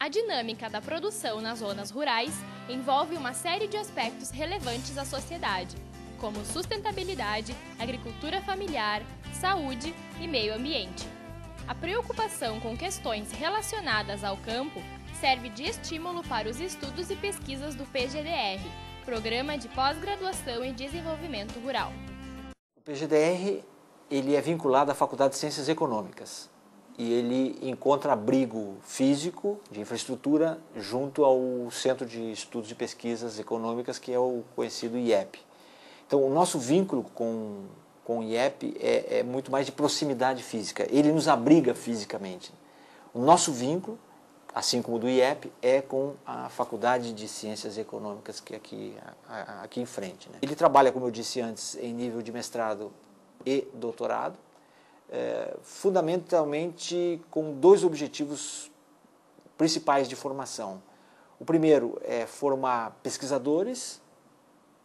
A dinâmica da produção nas zonas rurais envolve uma série de aspectos relevantes à sociedade, como sustentabilidade, agricultura familiar, saúde e meio ambiente. A preocupação com questões relacionadas ao campo serve de estímulo para os estudos e pesquisas do PGDR, Programa de Pós-Graduação em Desenvolvimento Rural. O PGDR ele é vinculado à Faculdade de Ciências Econômicas e ele encontra abrigo físico de infraestrutura junto ao Centro de Estudos e Pesquisas Econômicas, que é o conhecido IEP. Então, o nosso vínculo com o IEP é muito mais de proximidade física, ele nos abriga fisicamente. O nosso vínculo, assim como o do IEP, é com a Faculdade de Ciências Econômicas, que é aqui em frente, né? Ele trabalha, como eu disse antes, em nível de mestrado e doutorado, fundamentalmente com dois objetivos principais de formação. O primeiro é formar pesquisadores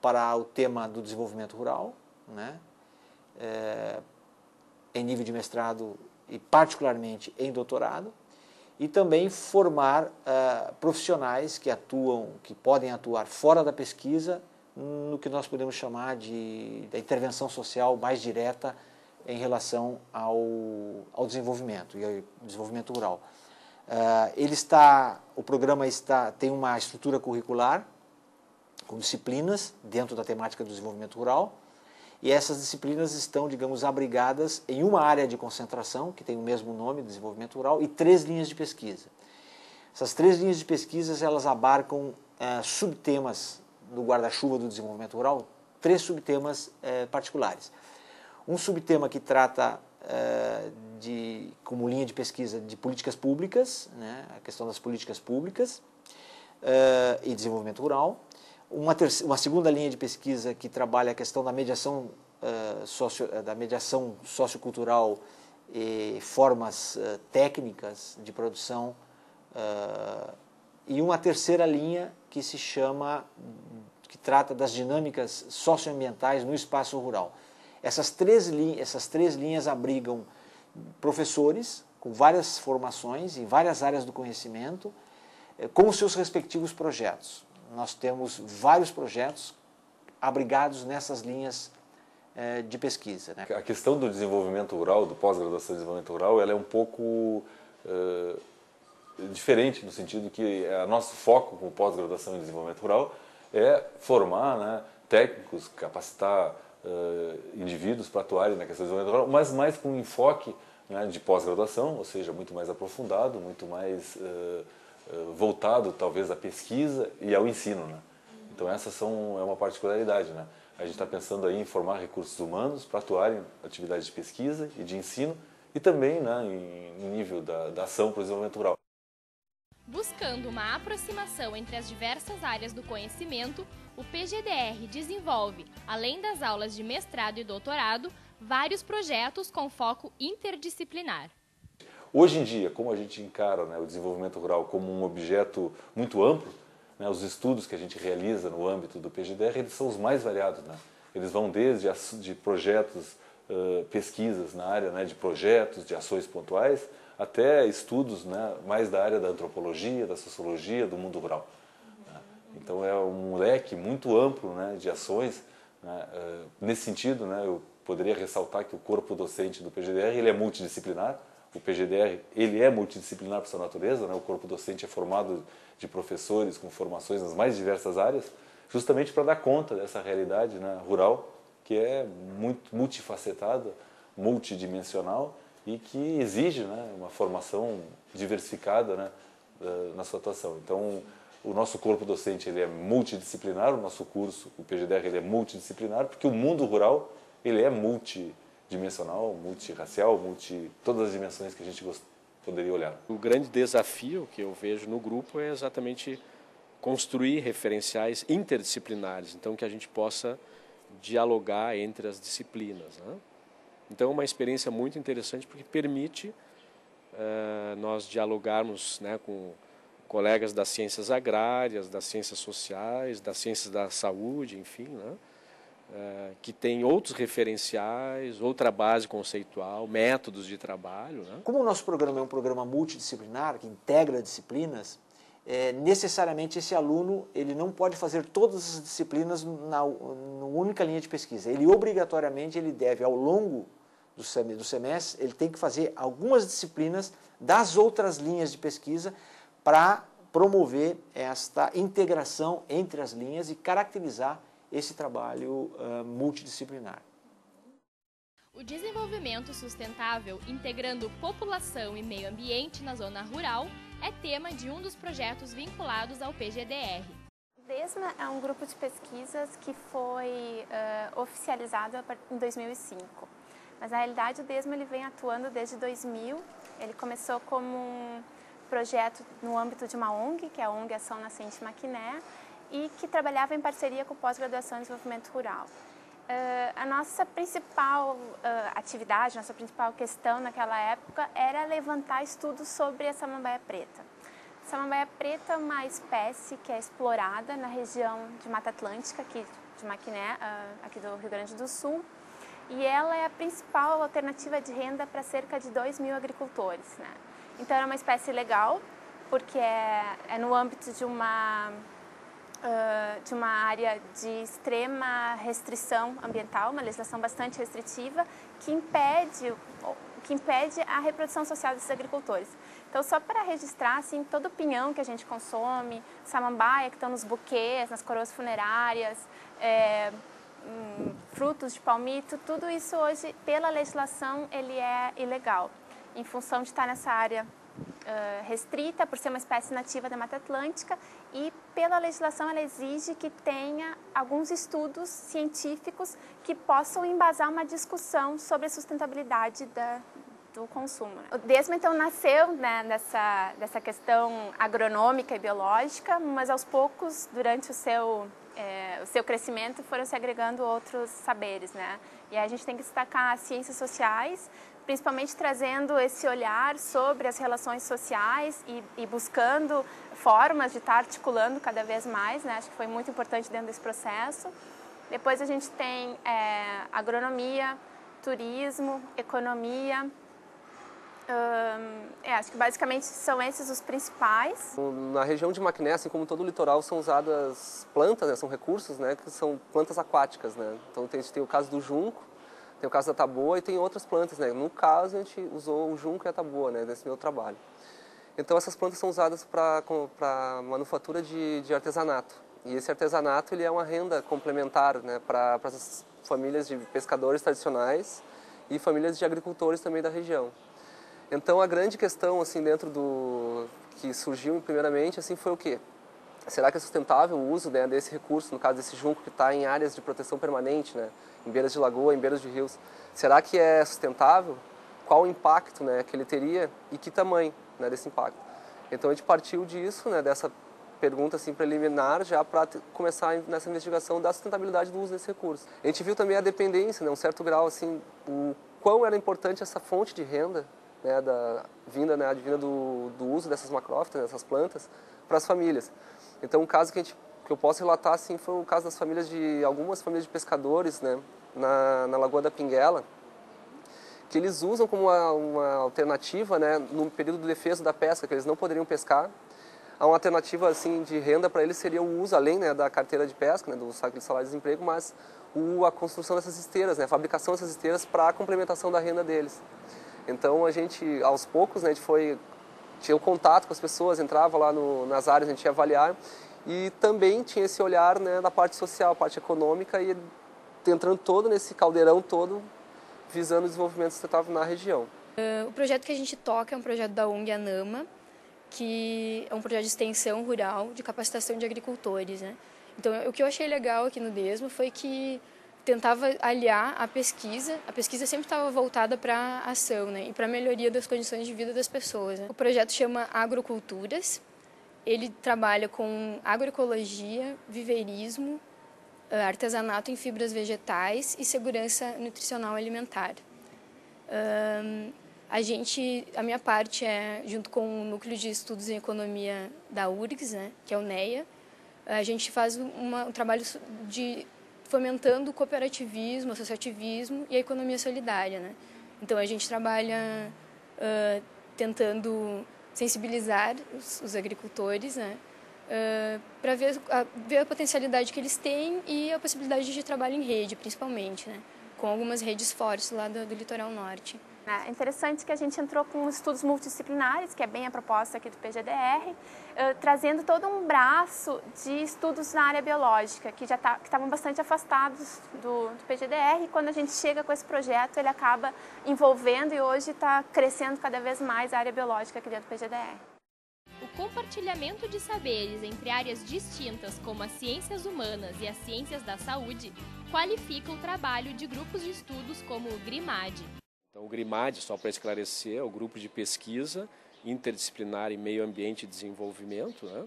para o tema do desenvolvimento rural, né? Em nível de mestrado e particularmente em doutorado, e também formar profissionais que podem atuar fora da pesquisa no que nós podemos chamar da intervenção social mais direta em relação ao desenvolvimento e ao desenvolvimento rural. O programa tem uma estrutura curricular com disciplinas dentro da temática do desenvolvimento rural, e essas disciplinas estão, digamos, abrigadas em uma área de concentração, que tem o mesmo nome, desenvolvimento rural, e 3 linhas de pesquisa. Essas 3 linhas de pesquisa, elas abarcam subtemas no guarda-chuva do desenvolvimento rural, 3 subtemas particulares. Um subtema que trata como linha de pesquisa de políticas públicas, né, a questão das políticas públicas e desenvolvimento rural. Uma segunda linha de pesquisa que trabalha a questão da mediação sociocultural e formas técnicas de produção, e uma terceira linha que trata das dinâmicas socioambientais no espaço rural. Essas três linhas abrigam professores com várias formações em várias áreas do conhecimento, com os seus respectivos projetos. Nós temos vários projetos abrigados nessas linhas de pesquisa, né? A questão do desenvolvimento rural, do pós-graduação em desenvolvimento rural, ela é um pouco diferente no sentido que o nosso foco com pós-graduação em desenvolvimento rural é formar, né, técnicos, capacitar indivíduos para atuarem na questão do desenvolvimento rural, mas mais com um enfoque, né, de pós-graduação, ou seja, muito mais aprofundado, muito mais voltado talvez à pesquisa e ao ensino, né? Então essa é uma particularidade, né? A gente está pensando aí em formar recursos humanos para atuarem em atividades de pesquisa e de ensino e também, né, em nível da ação para o desenvolvimento rural. Buscando uma aproximação entre as diversas áreas do conhecimento, o PGDR desenvolve, além das aulas de mestrado e doutorado, vários projetos com foco interdisciplinar. Hoje em dia, como a gente encara, né, o desenvolvimento rural como um objeto muito amplo, né, os estudos que a gente realiza no âmbito do PGDR, eles são os mais variados, né? Eles vão desde de projetos, pesquisas na área, né, de projetos, de ações pontuais, até estudos, né, mais da área da antropologia, da sociologia, do mundo rural, né? Então é um leque muito amplo, né, de ações, né? Nesse sentido, né, eu poderia ressaltar que o corpo docente do PGDR ele é multidisciplinar. O PGDR ele é multidisciplinar por sua natureza, né? O corpo docente é formado de professores com formações nas mais diversas áreas, justamente para dar conta dessa realidade, né, rural, que é muito multifacetada, multidimensional e que exige, né, uma formação diversificada, né, na sua atuação. Então, o nosso corpo docente ele é multidisciplinar, o nosso curso, o PGDR, ele é multidisciplinar, porque o mundo rural ele é multidimensional, multirracial, todas as dimensões que a gente poderia olhar. O grande desafio que eu vejo no grupo é exatamente construir referenciais interdisciplinares, então que a gente possa dialogar entre as disciplinas, né? Então é uma experiência muito interessante porque permite nós dialogarmos, né, com colegas das ciências agrárias, das ciências sociais, das ciências da saúde, enfim, né? Que tem outros referenciais, outra base conceitual, métodos de trabalho, né? Como o nosso programa é um programa multidisciplinar, que integra disciplinas, necessariamente esse aluno ele não pode fazer todas as disciplinas numa única linha de pesquisa. Ele obrigatoriamente ele deve, ao longo do semestre, ele tem que fazer algumas disciplinas das outras linhas de pesquisa para promover esta integração entre as linhas e caracterizar esse trabalho multidisciplinar. O desenvolvimento sustentável integrando população e meio ambiente na zona rural é tema de um dos projetos vinculados ao PGDR. O DESMA é um grupo de pesquisas que foi oficializado em 2005. Mas na realidade o DESMA ele vem atuando desde 2000. Ele começou como um projeto no âmbito de uma ONG, que é a ONG Ação Nascente Maquiné, e que trabalhava em parceria com o Pós-Graduação em Desenvolvimento Rural. A nossa principal atividade, nossa principal questão naquela época era levantar estudos sobre a samambaia preta. A samambaia preta é uma espécie que é explorada na região de Mata Atlântica, aqui de Maquiné, aqui do Rio Grande do Sul, e ela é a principal alternativa de renda para cerca de 2.000 agricultores, né? Então era uma espécie legal, porque é no âmbito de uma área de extrema restrição ambiental, uma legislação bastante restritiva, que impede a reprodução social desses agricultores. Então, só para registrar, assim, todo o pinhão que a gente consome, samambaia que estão nos buquês, nas coroas funerárias, frutos de palmito, tudo isso hoje, pela legislação, ele é ilegal, em função de estar nessa área restrita, por ser uma espécie nativa da Mata Atlântica, e pela legislação ela exige que tenha alguns estudos científicos que possam embasar uma discussão sobre a sustentabilidade do consumo. O DESMA então nasceu, né, dessa questão agronômica e biológica, mas aos poucos, durante o seu crescimento, foram se agregando outros saberes, né? E aí a gente tem que destacar as ciências sociais, principalmente trazendo esse olhar sobre as relações sociais e buscando formas de estar articulando cada vez mais, né? Acho que foi muito importante dentro desse processo. Depois a gente tem agronomia, turismo, economia. Acho que basicamente são esses os principais. Na região de Maquiné, assim como todo o litoral, são usadas plantas, né? São recursos, né? Que são plantas aquáticas, né? Então a gente tem o caso do junco, tem o caso da taboa e tem outras plantas, né? No caso, a gente usou o junco e a taboa, né? Nesse meu trabalho. Então, essas plantas são usadas para manufatura de artesanato. E esse artesanato ele é uma renda complementar, né? Para as famílias de pescadores tradicionais e famílias de agricultores também da região. Então, a grande questão, assim, dentro que surgiu primeiramente, assim, foi o quê? Será que é sustentável o uso, né, desse recurso, no caso desse junco que está em áreas de proteção permanente, né, em beiras de lagoa, em beiras de rios? Será que é sustentável? Qual o impacto, né, que ele teria e que tamanho, né, desse impacto? Então a gente partiu disso, né, dessa pergunta assim, preliminar já para começar nessa investigação da sustentabilidade do uso desse recurso. A gente viu também a dependência, né, um certo grau, assim, o quão era importante essa fonte de renda, né, advinda do uso dessas macrófitas, dessas plantas, para as famílias. Então, um caso que eu posso relatar assim, foi o caso das famílias algumas famílias de pescadores, né, na Lagoa da Pinguela, que eles usam como uma alternativa, né, no período do defeso da pesca, que eles não poderiam pescar. Uma alternativa assim, de renda para eles seria o uso, além, né, da carteira de pesca, né, do salário de desemprego, mas a construção dessas esteiras, né, a fabricação dessas esteiras para a complementação da renda deles. Então, a gente, aos poucos, né, tinha o contato com as pessoas, entrava lá nas áreas, a gente ia avaliar, e também tinha esse olhar, né, da parte social, parte econômica, e entrando todo nesse caldeirão todo, visando o desenvolvimento sustentável na região. O projeto que a gente toca é um projeto da ONG ANAMA, que é um projeto de extensão rural, de capacitação de agricultores, né? Então, o que eu achei legal aqui no DESMA foi que tentava aliar a pesquisa sempre estava voltada para a ação, né, e para a melhoria das condições de vida das pessoas, né? O projeto chama Agroculturas, ele trabalha com agroecologia, viveirismo, artesanato em fibras vegetais e segurança nutricional alimentar. A minha parte é, junto com o Núcleo de Estudos em Economia da URGS, né, que é o NEA, a gente faz um trabalho de fomentando o cooperativismo, associativismo e a economia solidária, né? Então, a gente trabalha tentando sensibilizar os agricultores, né, para ver a potencialidade que eles têm e a possibilidade de trabalho em rede, principalmente, né, com algumas redes fortes lá do litoral norte. É interessante que a gente entrou com estudos multidisciplinares, que é bem a proposta aqui do PGDR, trazendo todo um braço de estudos na área biológica, que estavam bastante afastados do PGDR, e quando a gente chega com esse projeto, ele acaba envolvendo e hoje está crescendo cada vez mais a área biológica aqui dentro do PGDR. O compartilhamento de saberes entre áreas distintas como as ciências humanas e as ciências da saúde qualifica o trabalho de grupos de estudos como o GRIMAD. Então, o GRIMAD, só para esclarecer, é o Grupo de Pesquisa Interdisciplinar em Meio Ambiente e Desenvolvimento, né?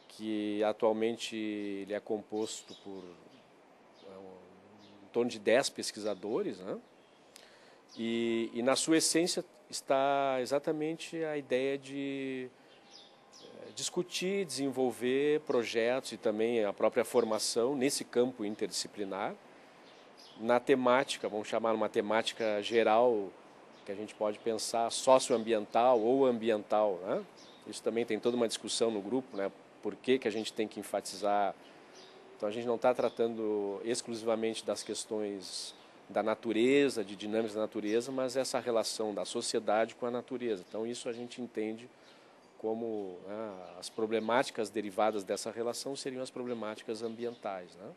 Que atualmente ele é composto por em torno de 10 pesquisadores, né? E na sua essência está exatamente a ideia de discutir, desenvolver projetos e também a própria formação nesse campo interdisciplinar, na temática, vamos chamar uma temática geral, que a gente pode pensar socioambiental ou ambiental, né? Isso também tem toda uma discussão no grupo, né? Por que a gente tem que enfatizar. Então a gente não está tratando exclusivamente das questões da natureza, de dinâmicas da natureza, mas essa relação da sociedade com a natureza. Então isso a gente entende como, né, as problemáticas derivadas dessa relação seriam as problemáticas ambientais, né?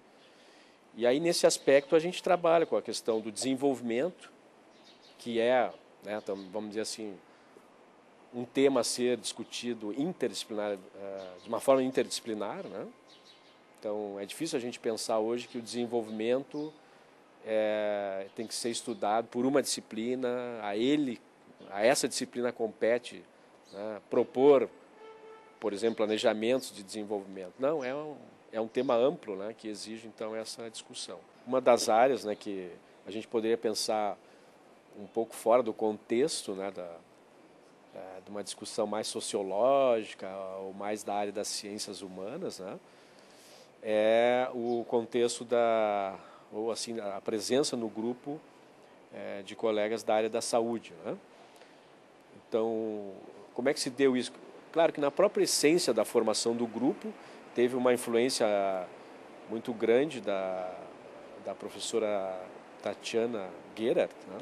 E aí, nesse aspecto, a gente trabalha com a questão do desenvolvimento, que é, né, então, vamos dizer assim, um tema a ser discutido interdisciplinar, de uma forma interdisciplinar, né? Então, é difícil a gente pensar hoje que o desenvolvimento tem que ser estudado por uma disciplina, a essa disciplina compete, né, propor, por exemplo, planejamentos de desenvolvimento. Não, é um tema amplo, né, que exige, então, essa discussão. Uma das áreas, né, que a gente poderia pensar um pouco fora do contexto, né, de uma discussão mais sociológica ou mais da área das ciências humanas, né, é o contexto ou assim, a presença no grupo de colegas da área da saúde, né? Então, como é que se deu isso? Claro que na própria essência da formação do grupo teve uma influência muito grande da professora Tatiana Gerert, né?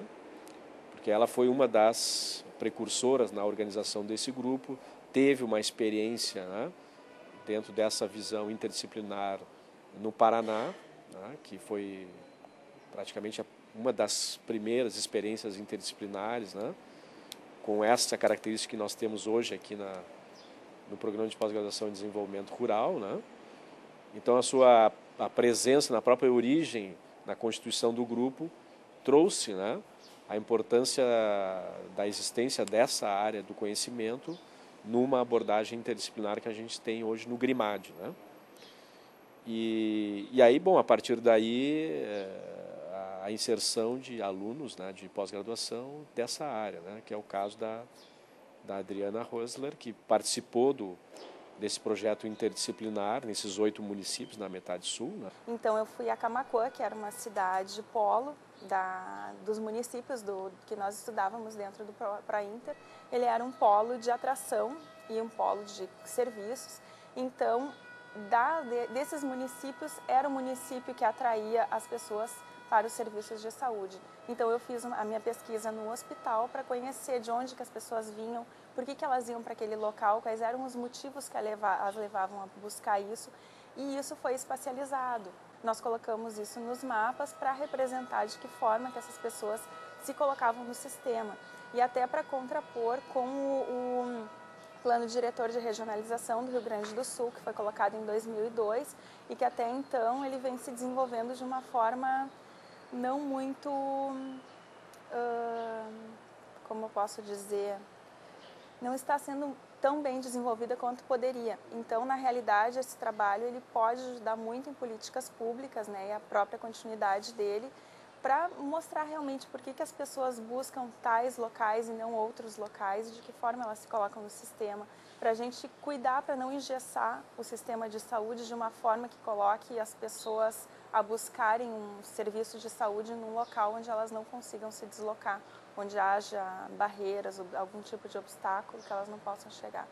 Porque ela foi uma das precursoras na organização desse grupo, teve uma experiência, né, dentro dessa visão interdisciplinar no Paraná, né, que foi praticamente uma das primeiras experiências interdisciplinares, né, com essa característica que nós temos hoje aqui no Programa de Pós-Graduação em Desenvolvimento Rural, né? Então, a presença na própria origem, na constituição do grupo, trouxe, né, a importância da existência dessa área do conhecimento numa abordagem interdisciplinar que a gente tem hoje no GRIMAD, né? E aí, bom, a partir daí, a inserção de alunos, né, de pós-graduação dessa área, né, que é o caso da Adriana Rosler, que participou desse projeto interdisciplinar nesses 8 municípios na metade sul, né? Então eu fui a Camaquã, que era uma cidade polo dos municípios que nós estudávamos dentro do ProInter. Ele era um polo de atração e um polo de serviços. Então, desses municípios, era o município que atraía as pessoas para os serviços de saúde. Então eu fiz a minha pesquisa no hospital para conhecer de onde que as pessoas vinham, por que elas iam para aquele local, quais eram os motivos que as levavam a buscar isso, e isso foi espacializado. Nós colocamos isso nos mapas para representar de que forma que essas pessoas se colocavam no sistema e até para contrapor com o Plano Diretor de Regionalização do Rio Grande do Sul, que foi colocado em 2002 e que até então ele vem se desenvolvendo de uma forma não muito, como eu posso dizer, não está sendo tão bem desenvolvida quanto poderia. Então, na realidade, esse trabalho ele pode ajudar muito em políticas públicas, né, e a própria continuidade dele, para mostrar realmente por que as pessoas buscam tais locais e não outros locais e de que forma elas se colocam no sistema, para a gente cuidar para não engessar o sistema de saúde de uma forma que coloque as pessoas a buscarem um serviço de saúde num local onde elas não consigam se deslocar onde haja barreiras, algum tipo de obstáculo que elas não possam chegar.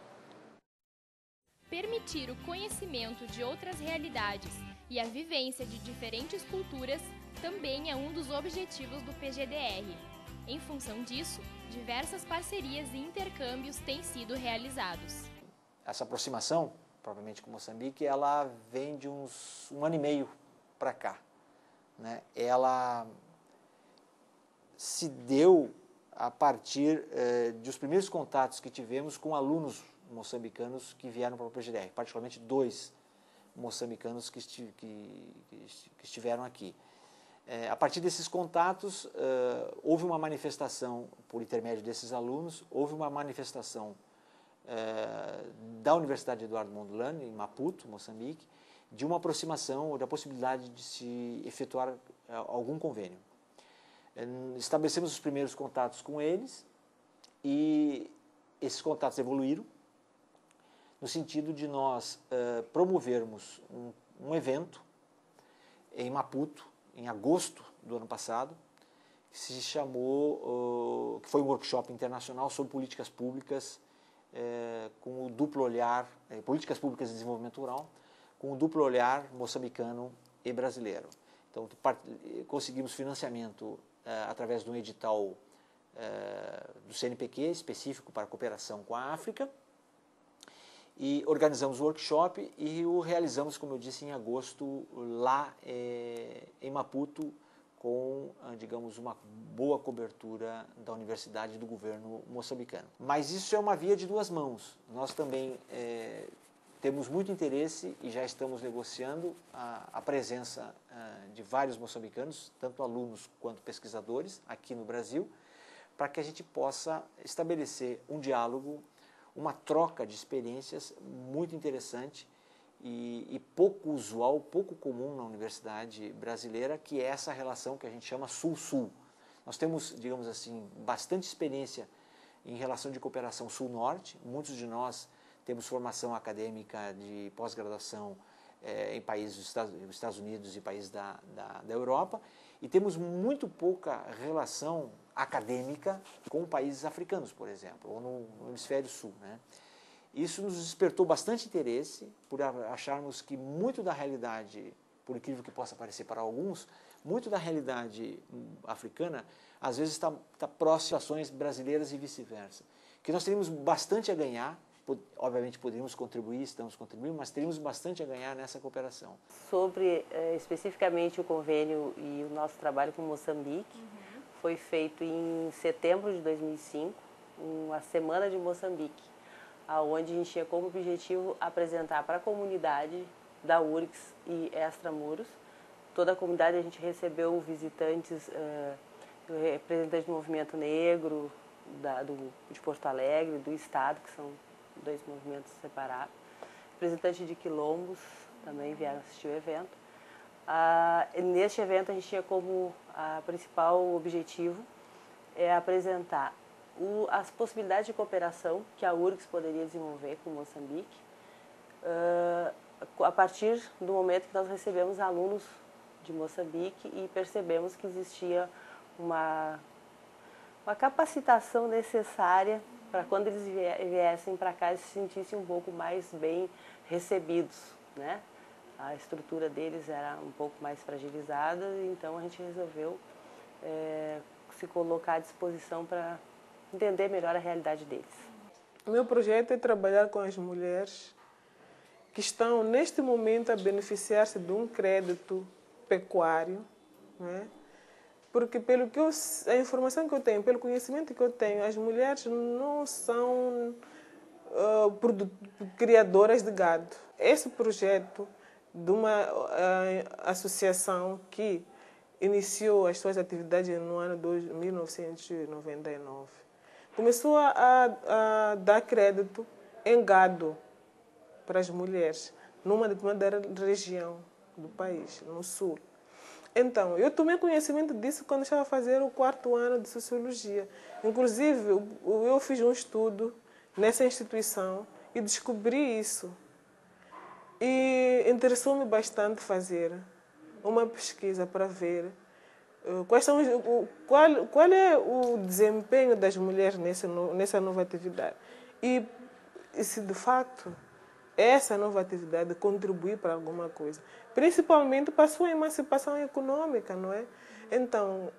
Permitir o conhecimento de outras realidades e a vivência de diferentes culturas também é um dos objetivos do PGDR. Em função disso, diversas parcerias e intercâmbios têm sido realizados. Essa aproximação, propriamente com Moçambique, ela vem de um ano e meio para cá, né? Ela se deu a partir dos primeiros contatos que tivemos com alunos moçambicanos que vieram para o PGDR, particularmente 2 moçambicanos que estiveram aqui. A partir desses contatos, houve uma manifestação, por intermédio desses alunos, houve uma manifestação da Universidade Eduardo Mondlane, em Maputo, Moçambique, de uma aproximação ou da possibilidade de se efetuar algum convênio. Estabelecemos os primeiros contatos com eles e esses contatos evoluíram no sentido de nós promovermos um evento em Maputo, em agosto do ano passado, que se chamou, que foi um workshop internacional sobre políticas públicas com o duplo olhar, políticas públicas de desenvolvimento rural, com o duplo olhar moçambicano e brasileiro. Então, conseguimos financiamento através de um edital do CNPq, específico para a cooperação com a África, e organizamos o workshop e o realizamos, como eu disse, em agosto, lá em Maputo, com, digamos, uma boa cobertura da universidade e do governo moçambicano. Mas isso é uma via de 2 mãos. Nós também temos muito interesse e já estamos negociando a presença de vários moçambicanos, tanto alunos quanto pesquisadores, aqui no Brasil, para que a gente possa estabelecer um diálogo, uma troca de experiências muito interessante e pouco usual, pouco comum na universidade brasileira, que é essa relação que a gente chama Sul-Sul. Nós temos, digamos assim, bastante experiência em relação de cooperação Sul-Norte. Muitos de nós temos formação acadêmica de pós-graduação em países dos Estados Unidos e países da Europa, e temos muito pouca relação acadêmica com países africanos, por exemplo, ou no hemisfério sul, né? Isso nos despertou bastante interesse por acharmos que muito da realidade, por incrível que possa parecer para alguns, muito da realidade africana às vezes está próximo às ações brasileiras e vice-versa. Que nós teríamos bastante a ganhar, obviamente poderíamos contribuir, estamos contribuindo, mas teríamos bastante a ganhar nessa cooperação. Sobre especificamente o convênio e o nosso trabalho com Moçambique, foi feito em setembro de 2005, uma semana de Moçambique, onde a gente tinha como objetivo apresentar para a comunidade da URGS e Extramuros. Toda a comunidade a gente recebeu visitantes, representantes do movimento negro, de Porto Alegre, do Estado, que são 2 movimentos separados. Representantes de quilombos também vieram assistir o evento. Neste evento a gente tinha como principal objetivo apresentar as possibilidades de cooperação que a URGS poderia desenvolver com Moçambique, a partir do momento que nós recebemos alunos de Moçambique e percebemos que existia uma capacitação necessária para quando eles viessem para cá eles se sentissem um pouco mais bem recebidos, né? A estrutura deles era um pouco mais fragilizada, então a gente resolveu se colocar à disposição para entender melhor a realidade deles. O meu projeto é trabalhar com as mulheres que estão, neste momento, a beneficiar-se de um crédito pecuário, né? Porque, a informação que eu tenho, pelo conhecimento que eu tenho, as mulheres não são criadoras de gado. Esse projeto de uma associação que iniciou as suas atividades no ano 1999. Começou a dar crédito em gado para as mulheres, numa determinada região do país, no sul. Então, eu tomei conhecimento disso quando estava a fazer o 4º ano de Sociologia. Inclusive, eu fiz um estudo nessa instituição e descobri isso. E interessou-me bastante fazer uma pesquisa para ver Qual é o desempenho das mulheres nessa nova atividade? E se de facto essa nova atividade contribuir para alguma coisa, principalmente para a sua emancipação econômica, não é? Então,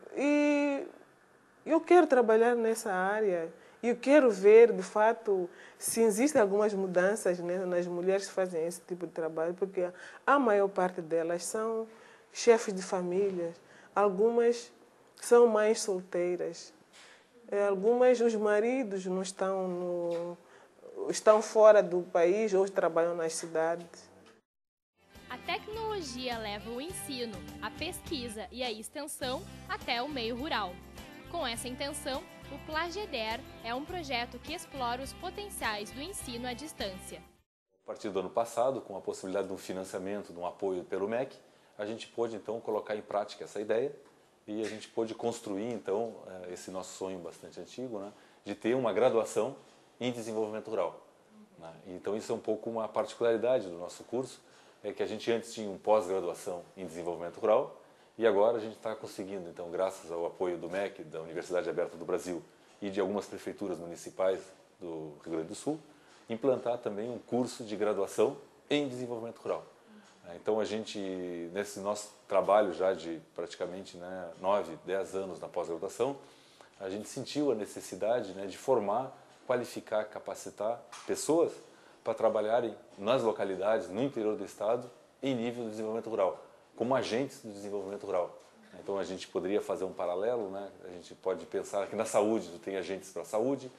eu quero trabalhar nessa área e eu quero ver, de fato, se existem algumas mudanças, né, nas mulheres que fazem esse tipo de trabalho, porque a maior parte delas são chefes de famílias, algumas são mães solteiras, algumas, os maridos não estão fora do país ou trabalham nas cidades. A tecnologia leva o ensino, a pesquisa e a extensão até o meio rural. Com essa intenção, o Plageder é um projeto que explora os potenciais do ensino à distância. A partir do ano passado, com a possibilidade de um financiamento, de um apoio pelo MEC, a gente pôde então colocar em prática essa ideia e a gente pôde construir então esse nosso sonho bastante antigo, né, de ter uma graduação em desenvolvimento rural. Né? Então isso é um pouco uma particularidade do nosso curso, é que a gente antes tinha um pós-graduação em desenvolvimento rural e agora a gente está conseguindo, então, graças ao apoio do MEC, da Universidade Aberta do Brasil e de algumas prefeituras municipais do Rio Grande do Sul, implantar também um curso de graduação em desenvolvimento rural. Então a gente, nesse nosso trabalho já de praticamente 9, 10 anos na pós-graduação, a gente sentiu a necessidade de formar, qualificar, capacitar pessoas para trabalharem nas localidades, no interior do estado, em nível de desenvolvimento rural, como agentes do desenvolvimento rural. Então a gente poderia fazer um paralelo, né? A gente pode pensar que na saúde tu tem agentes para a saúde,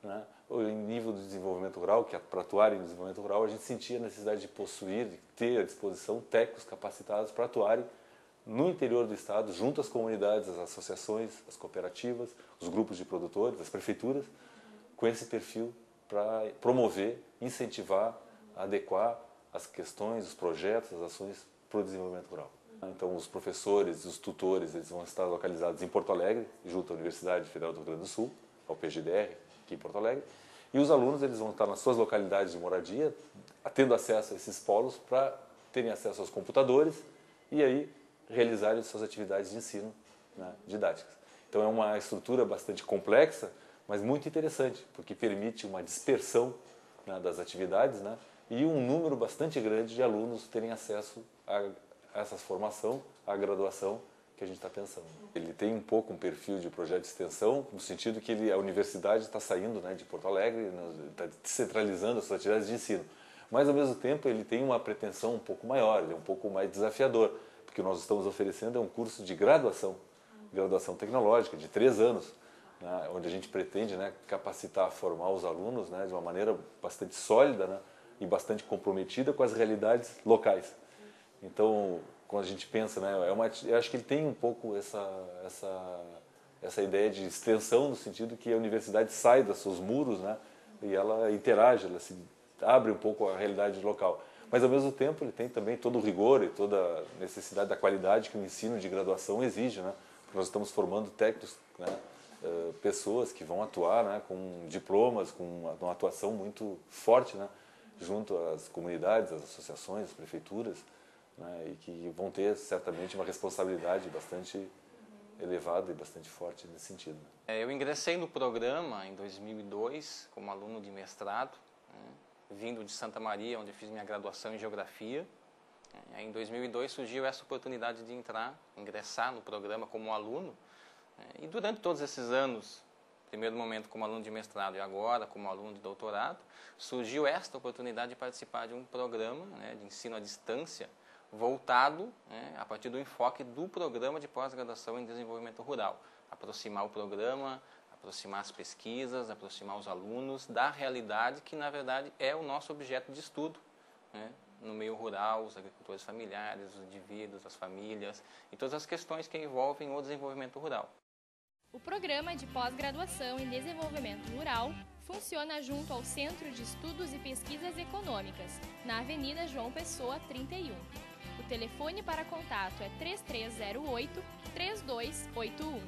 né? Ou em nível de desenvolvimento rural, que para atuar em desenvolvimento rural, a gente sentia a necessidade de possuir, de ter à disposição técnicos capacitados para atuarem no interior do estado, junto às comunidades, às associações, às cooperativas, os grupos de produtores, as prefeituras, com esse perfil para promover, incentivar, adequar as questões, os projetos, as ações para o desenvolvimento rural. Então, os professores, os tutores, eles vão estar localizados em Porto Alegre, junto à Universidade Federal do Rio Grande do Sul, ao PGDR, aqui em Porto Alegre, e os alunos eles vão estar nas suas localidades de moradia, tendo acesso a esses polos para terem acesso aos computadores e aí realizarem suas atividades de ensino, né, didáticas. Então, é uma estrutura bastante complexa, mas muito interessante, porque permite uma dispersão, né, das atividades, né, e um número bastante grande de alunos terem acesso a essa formação, a graduação que a gente está pensando. Ele tem um pouco um perfil de projeto de extensão, no sentido que a universidade está saindo, né, de Porto Alegre, está descentralizando as suas atividades de ensino. Mas, ao mesmo tempo, ele tem uma pretensão um pouco maior, ele é um pouco mais desafiador, porque o que nós estamos oferecendo é um curso de graduação tecnológica, de 3 anos, né, onde a gente pretende, né, capacitar, formar os alunos, né, de uma maneira bastante sólida, né, e bastante comprometida com as realidades locais. Então, quando a gente pensa, né, eu acho que ele tem um pouco essa ideia de extensão, no sentido que a universidade sai dos seus muros, né, e ela interage, ela se abre um pouco à realidade local. Mas, ao mesmo tempo, ele tem também todo o rigor e toda a necessidade da qualidade que o ensino de graduação exige, né, porque nós estamos formando técnicos, né, pessoas que vão atuar, né, com diplomas, com uma atuação muito forte, né, junto às comunidades, às associações, às prefeituras, né, e que vão ter certamente uma responsabilidade bastante elevada e bastante forte nesse sentido. Eu ingressei no programa em 2002 como aluno de mestrado, né, vindo de Santa Maria, onde fiz minha graduação em Geografia. Em 2002 surgiu essa oportunidade de ingressar no programa como aluno, e durante todos esses anos, primeiro momento como aluno de mestrado e agora como aluno de doutorado, surgiu esta oportunidade de participar de um programa, né, de ensino à distância, voltado, né, a partir do enfoque do programa de pós-graduação em desenvolvimento rural. Aproximar o programa, aproximar as pesquisas, aproximar os alunos da realidade que, na verdade, é o nosso objeto de estudo, né, no meio rural, os agricultores familiares, os indivíduos, as famílias e todas as questões que envolvem o desenvolvimento rural. O Programa de Pós-Graduação em Desenvolvimento Rural funciona junto ao Centro de Estudos e Pesquisas Econômicas, na Avenida João Pessoa, 31. O telefone para contato é 3308-3281.